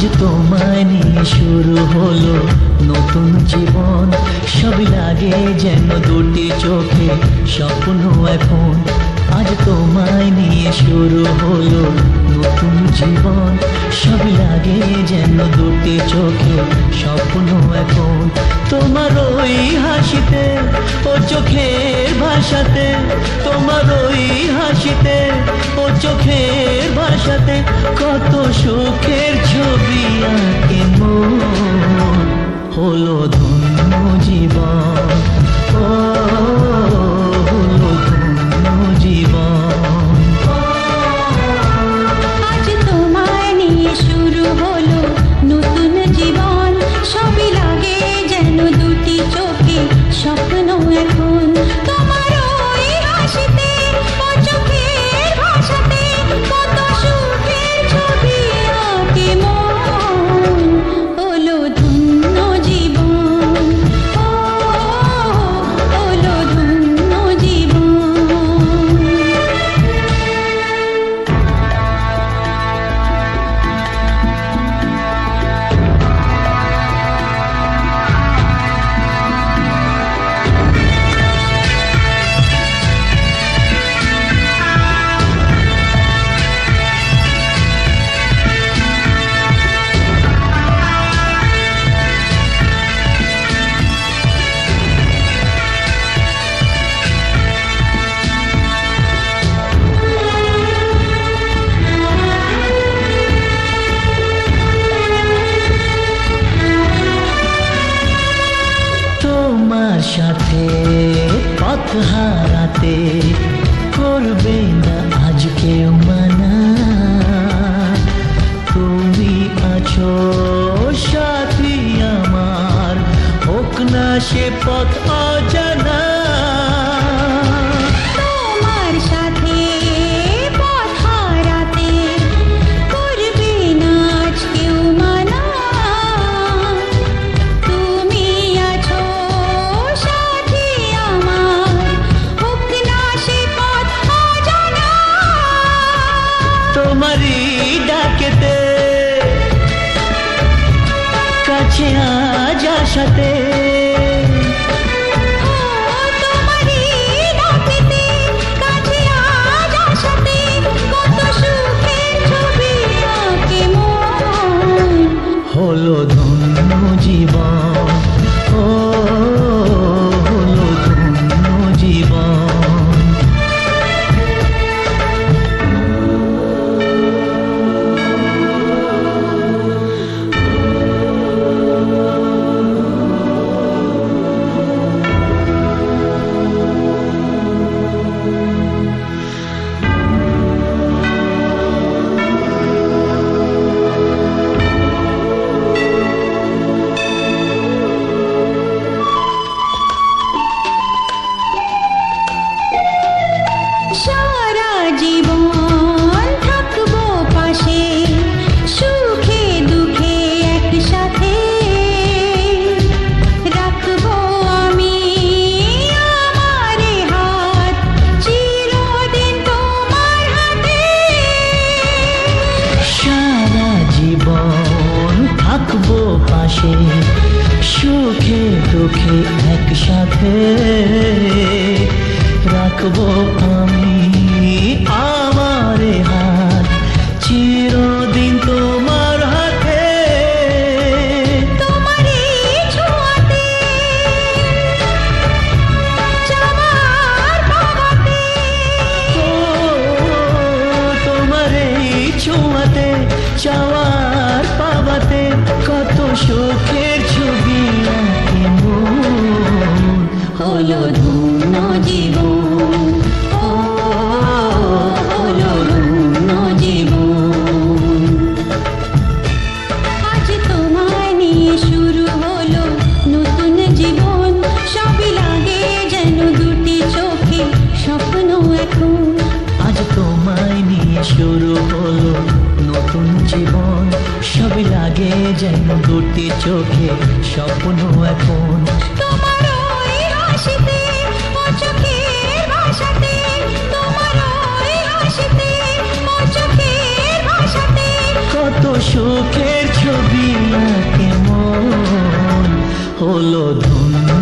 আজ তোমায় নিয়ে শুরু হলো নতুন জীবন, সবই লাগে যেন দুটি চোখে স্বপ্ন এখন। আজ তোমায় নিয়ে শুরু হলো নতুন জীবন, সবই লাগে যেন দুটি চোখে স্বপ্ন এখন। তোমার ওই হাসিতে ও চোখের ভাষাতে, তোমার ওই হাসিতে ও চোখের ভাষাতে কত সুখের ছবি আঁকে মন। হলো ধন্য জীবন, ও হলো ধন্য জীবন। আজ তোমায় নিয়ে শুরু হলো নতুন জীবন, সবই লাগে যেন দুটি চোখে স্বপ্ন এখন। তোমার ওই হাসিতে ও চোখের ভাষাতে কত সুখের ছবি আঁকে মন। হলো ধন্য জীবন, ও হলো ধন্য জীবন। তোমার সাথে পথ হারাতে করবে না আজ কেউ মানা। তুমি আছো সাথী আমার, হোক না সে পথ অজানা। তোমার সাথে পথ হারাতে করবে না আজ কেউ মানা। তুমি আছো সাথী আমার, হোক না সে পথ অজানা। তোমারই ডাকেতে কাছে আজ আসাতে, তোমারই ডাকেতে কাছে আজ আসাতে কত সুখের ছবি আঁকে মন। হলো ধন্য জীবন, ও হলো ধন্য জীবন। সারা জীবন থাকবো পাশে, সুখে দুঃখে একসাথে রাখবো আমি আমার হাত চিরদিন তোমার হাতে। সারা জীবন থাকবো পাশে, সুখে দুঃখে একসাথে রাখবো আমি আমার হাত চিরদিন তোমার হাতে। তোমার এই ছোঁয়াতে চাওয়ার পাওয়াতে, ও তোমার এই ছোঁয়াতে চাওয়ার পাওয়াতে কত সুখের ছবি আঁকে মন। হলো ধন্য জীবন, ও হলো ধন্য জীবন। আজ তোমায় নিয়ে শুরু হলো নতুন জীবন, সবই লাগে যেন দুটি চোখে স্বপ্ন এখন। আজ তোমায় নিয়ে শুরু হলো নতুন জীবন, সবই লাগে যেন দুটি চোখে স্বপ্ন এখন। তোমার ওই হাসিতে ও চোখের ভাষাতে, তোমার ওই হাসিতে ও চোখের ভাষাতে কত সুখের ছবি আঁকে মন হলো ধন্য